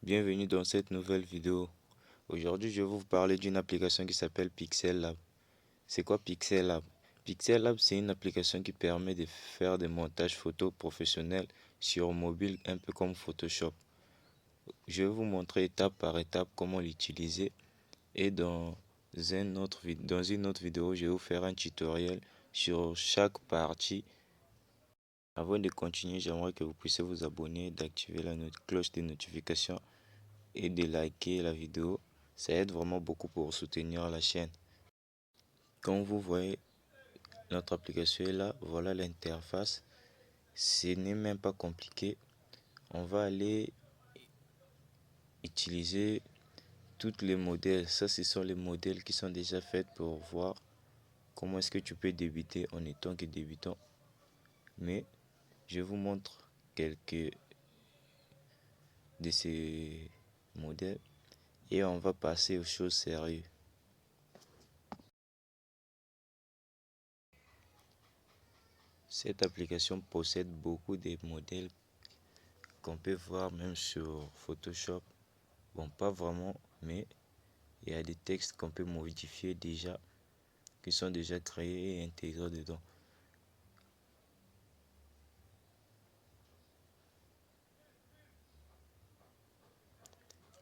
Bienvenue dans cette nouvelle vidéo. Aujourd'hui, je vais vous parler d'une application qui s'appelle Pixel Lab. C'est quoi Pixel Lab? Pixel Lab, c'est une application qui permet de faire des montages photos professionnels sur mobile, un peu comme Photoshop. Je vais vous montrer étape par étape comment l'utiliser et dans une autre vidéo, je vais vous faire un tutoriel sur chaque partie. Avant de continuer, j'aimerais que vous puissiez vous abonner, d'activer la cloche de notification et de liker la vidéo. Ça aide vraiment beaucoup pour soutenir la chaîne. Comme vous voyez, notre application est là. Voilà l'interface. Ce n'est même pas compliqué. On va aller utiliser tous les modèles. Ça, ce sont les modèles qui sont déjà faits pour voir comment est-ce que tu peux débuter en étant que débutant. Mais je vous montre quelques de ces modèles et on va passer aux choses sérieuses. Cette application possède beaucoup de modèles qu'on peut voir même sur Photoshop. Bon, pas vraiment, mais il y a des textes qu'on peut modifier déjà, qui sont déjà créés et intégrés dedans.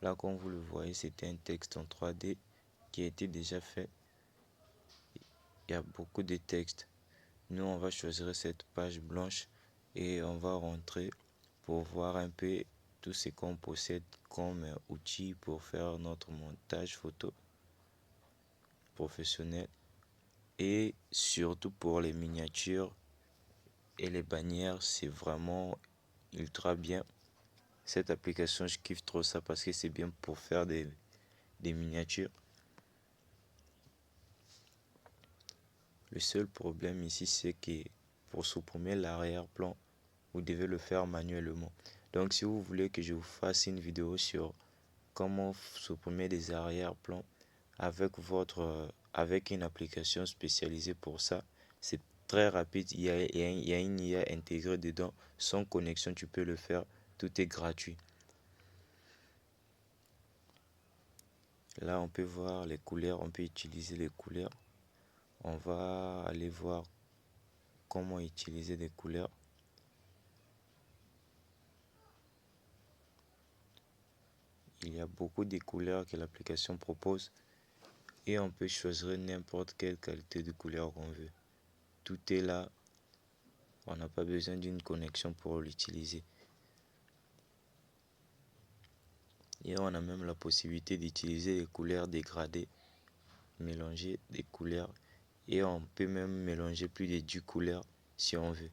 Là, comme vous le voyez, c'était un texte en 3D qui a été déjà fait. Il y a beaucoup de textes. Nous, on va choisir cette page blanche et on va rentrer pour voir un peu tout ce qu'on possède comme outil pour faire notre montage photo professionnel et surtout pour les miniatures et les bannières. C'est vraiment ultra bien. Cette application, je kiffe trop ça parce que c'est bien pour faire des miniatures. Le seul problème ici, c'est que pour supprimer l'arrière-plan, vous devez le faire manuellement. Donc si vous voulez que je vous fasse une vidéo sur comment supprimer des arrière-plans avec une application spécialisée pour ça, c'est très rapide. Il y a une IA intégrée dedans. Sans connexion, tu peux le faire. Tout est gratuit. Là, on peut voir les couleurs. On peut utiliser les couleurs. On va aller voir comment utiliser des couleurs. Il y a beaucoup de couleurs que l'application propose et on peut choisir n'importe quelle qualité de couleur qu'on veut. Tout est là. On n'a pas besoin d'une connexion pour l'utiliser. Et on a même la possibilité d'utiliser les couleurs dégradées, mélanger des couleurs. Et on peut même mélanger plus de 10 couleurs si on veut.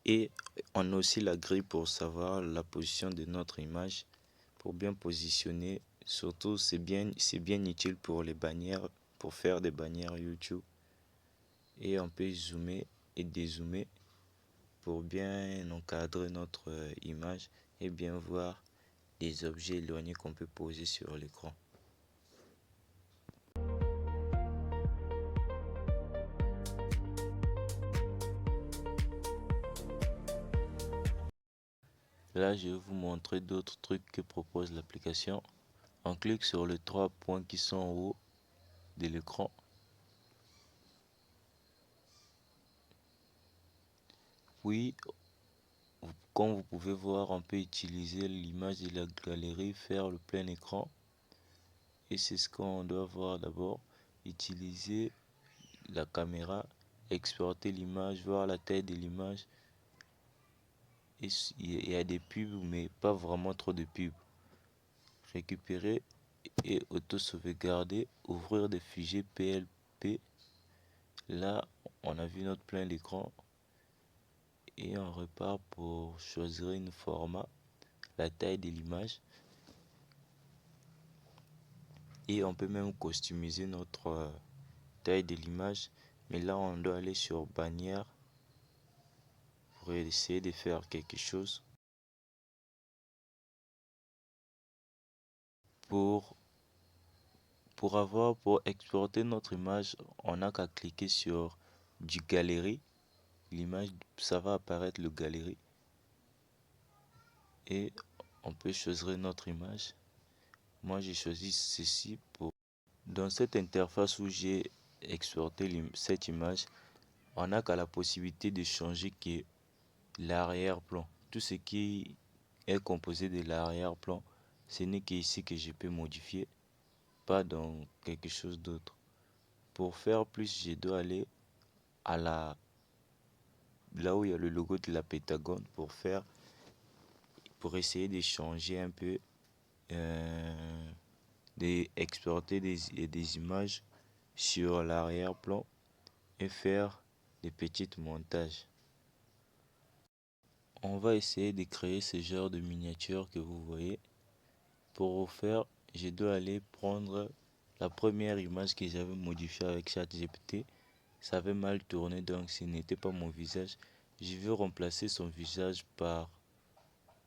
Et on a aussi la grille pour savoir la position de notre image, pour bien positionner. Surtout, c'est bien utile pour les bannières, pour faire des bannières YouTube. Et on peut zoomer et dézoomer pour bien encadrer notre image et bien voir les objets éloignés qu'on peut poser sur l'écran. Là, je vais vous montrer d'autres trucs que propose l'application. On clique sur les trois points qui sont en haut de l'écran. Puis, comme vous pouvez voir, on peut utiliser l'image de la galerie, faire le plein écran. Et c'est ce qu'on doit voir d'abord. Utiliser la caméra, exporter l'image, voir la taille de l'image. Il y a des pubs, mais pas vraiment trop de pubs. Récupérer et auto-sauvegarder, ouvrir des fichiers PLP. Là, on a vu notre plein d'écran et on repart pour choisir une format, la taille de l'image. Et on peut même customiser notre taille de l'image Mais là, on doit aller sur bannière pour essayer de faire quelque chose. Pour, pour exporter notre image, on n'a qu'à cliquer sur du galerie. L'image, ça va apparaître le galerie. Et on peut choisir notre image. Moi, j'ai choisi ceci pour... Dans cette interface où j'ai exporté cette image, on n'a qu'à la possibilité de changer que l'arrière-plan. Tout ce qui est composé de l'arrière-plan, ce n'est qu'ici que je peux modifier, pas dans quelque chose d'autre. Pour faire plus, je dois aller à là où il y a le logo de la Pentagone pour essayer de changer un peu, d'exporter des images sur l'arrière-plan et faire des petits montages. On va essayer de créer ce genre de miniature que vous voyez. Pour faire, je dois aller prendre la première image que j'avais modifiée avec ChatGPT. Ça avait mal tourné, donc ce n'était pas mon visage. Je veux remplacer son visage par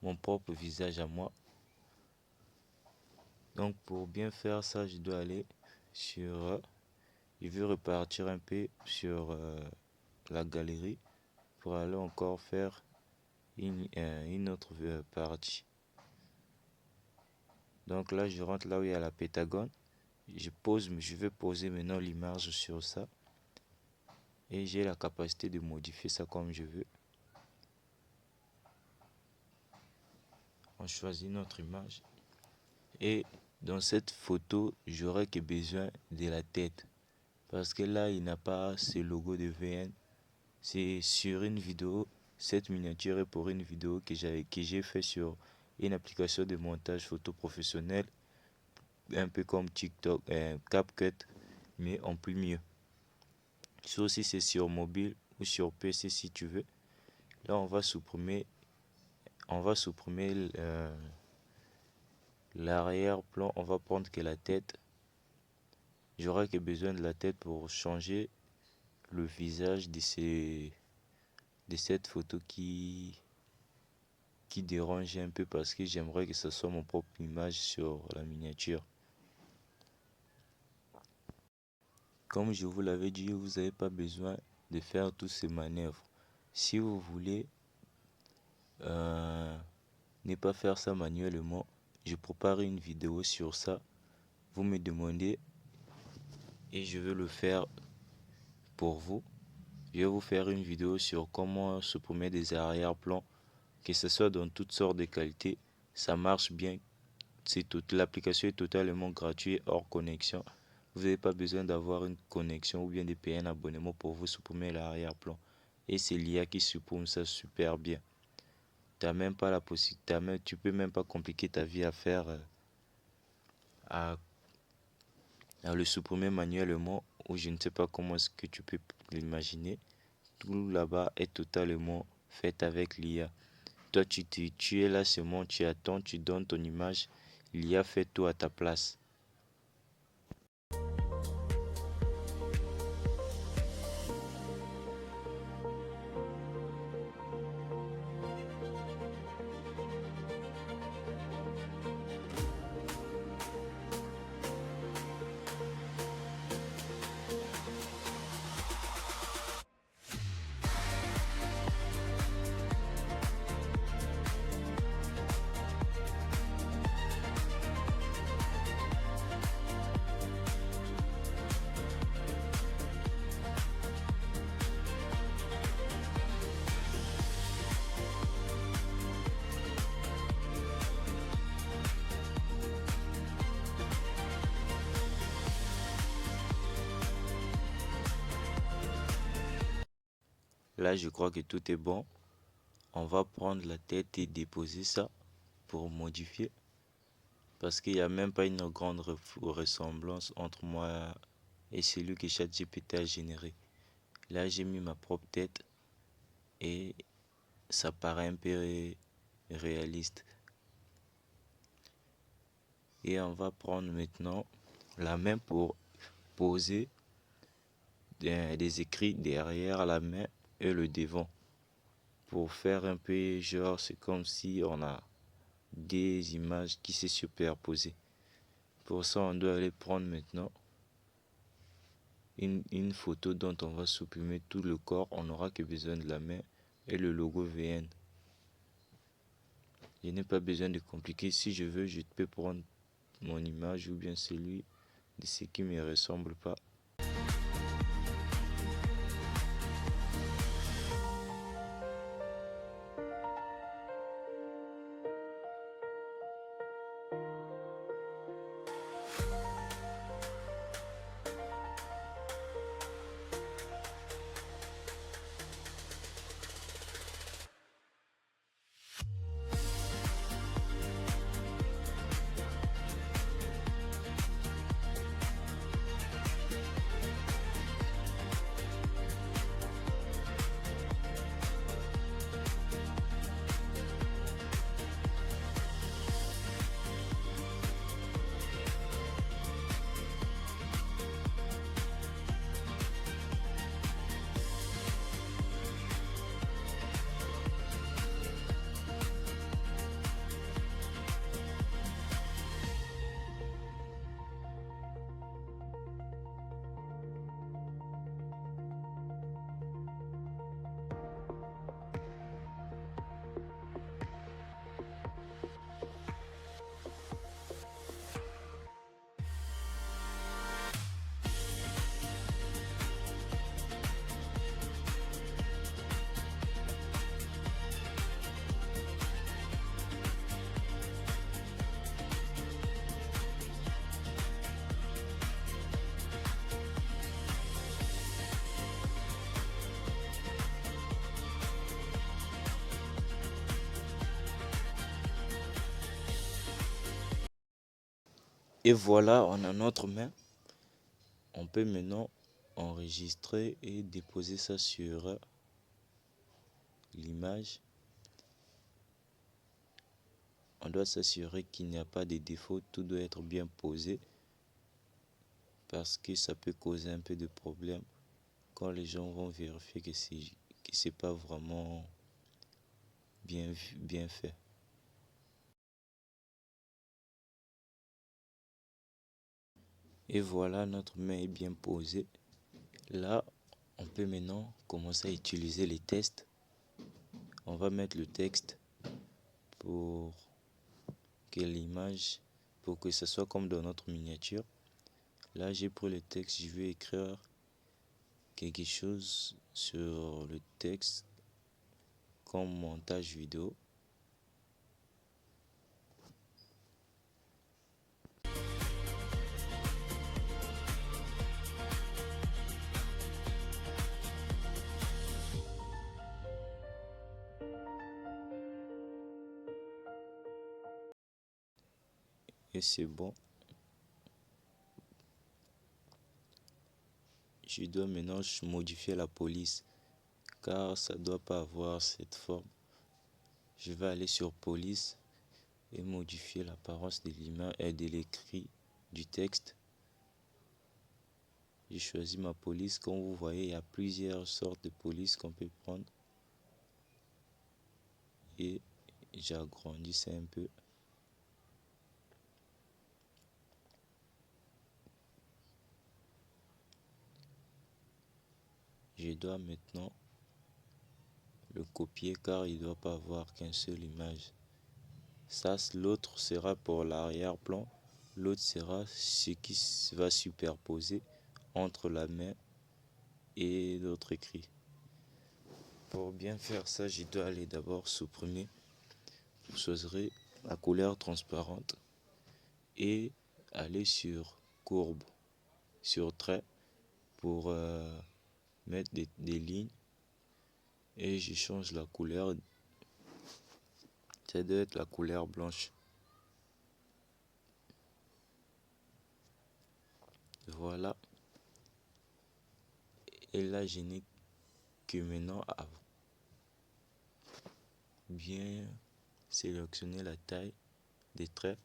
mon propre visage à moi. Donc pour bien faire ça, je dois aller sur... Je veux repartir un peu sur la galerie pour aller encore faire une autre partie. Donc là, je rentre là où il y a la Pentagone. Je vais poser maintenant l'image sur ça. Et j'ai la capacité de modifier ça comme je veux. On choisit notre image. Et dans cette photo, j'aurais que besoin de la tête. Parce que là, il n'a pas ce logo de VN. C'est sur une vidéo. Cette miniature est pour une vidéo que j'ai fait sur une application de montage photo professionnel. Un peu comme TikTok, CapCut, mais en plus mieux. Sauf si c'est sur mobile ou sur PC si tu veux. Là, on va supprimer l'arrière-plan. On va prendre que la tête. J'aurai que besoin de la tête pour changer le visage de cette photo qui dérange un peu parce que j'aimerais que ce soit mon propre image sur la miniature. Comme je vous l'avais dit, vous n'avez pas besoin de faire toutes ces manœuvres. Si vous voulez ne pas faire ça manuellement, je prépare une vidéo sur ça. Vous me demandez et je vais le faire pour vous. Je vais vous faire une vidéo sur comment supprimer des arrière-plans, que ce soit dans toutes sortes de qualités. Ça marche bien. L'application est totalement gratuite, hors connexion. Vous n'avez pas besoin d'avoir une connexion ou bien de payer un abonnement pour vous supprimer l'arrière-plan. Et c'est l'IA qui supprime ça super bien. T'as même pas la possibilité, tu peux même pas compliquer ta vie à faire, à, à le supprimer manuellement, ou je ne sais pas comment est-ce que tu peux l'imaginer. Tout là-bas est totalement fait avec l'IA. Toi, tu es là seulement, tu attends, tu donnes ton image, l'IA fait tout à ta place. Là, je crois que tout est bon. On va prendre la tête et déposer ça pour modifier. Parce qu'il n'y a même pas une grande ressemblance entre moi et celui que ChatGPT a généré. Là, j'ai mis ma propre tête et ça paraît un peu réaliste. Et on va prendre maintenant la main pour poser des écrits derrière la main et le devant. Pour faire un peu genre, c'est comme si on a des images qui se superposent. Pour ça, on doit aller prendre maintenant une photo dont on va supprimer tout le corps. On n'aura que besoin de la main et le logo VN. Je n'ai pas besoin de compliquer. Si je veux, je peux prendre mon image ou bien celui de ce qui ne me ressemble pas. Et voilà, on a notre main. On peut maintenant enregistrer et déposer ça sur l'image. On doit s'assurer qu'il n'y a pas de défauts, tout doit être bien posé parce que ça peut causer un peu de problème quand les gens vont vérifier que c'est pas vraiment bien fait. Et voilà, notre main est bien posée. Là, on peut maintenant commencer à utiliser les tests. On va mettre le texte pour que l'image, pour que ce soit comme dans notre miniature. Là, j'ai pris le texte, je vais écrire quelque chose sur le texte comme montage vidéo. Et c'est bon. Je dois maintenant modifier la police car ça doit pas avoir cette forme. Je vais aller sur police et modifier l'apparence de l'image et de l'écrit du texte. J'ai choisi ma police. Comme vous voyez, il y a plusieurs sortes de police qu'on peut prendre. Et j'ai agrandi ça un peu. Je dois maintenant le copier car il ne doit pas avoir qu'une seule image. Ça, l'autre sera pour l'arrière-plan. L'autre sera ce qui va superposer entre la main et l'autre écrit. Pour bien faire ça, je dois aller d'abord supprimer, choisir la couleur transparente et aller sur courbe, sur trait pour mettre des lignes et je change la couleur. Ça doit être la couleur blanche. Voilà. Et là, je n'ai que maintenant à bien sélectionner la taille des traits.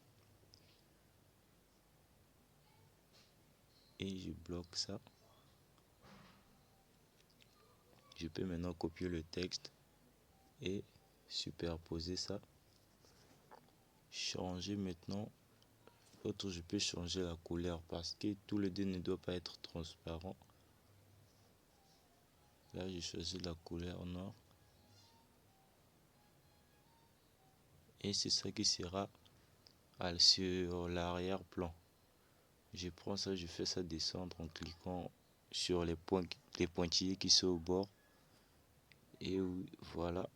Et je bloque ça. Je peux maintenant copier le texte et superposer ça. Changer maintenant. Autre, je peux changer la couleur parce que tout le deux ne doit pas être transparent. Là, je choisis la couleur noire. Et c'est ça qui sera sur l'arrière-plan. Je prends ça, je fais ça descendre en cliquant sur les pointillés qui sont au bord. Et voilà,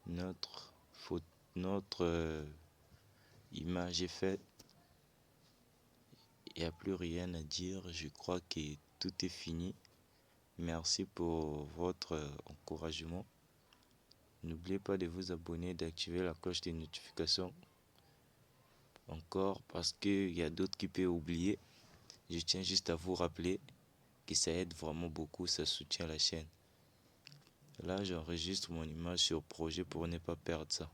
notre image est faite. Il n'y a plus rien à dire. Je crois que tout est fini. Merci pour votre encouragement. N'oubliez pas de vous abonner et d'activer la cloche des notifications. Encore parce qu'il y a d'autres qui peuvent oublier. Je tiens juste à vous rappeler que ça aide vraiment beaucoup, ça soutient la chaîne. Là, j'enregistre mon image sur projet pour ne pas perdre ça.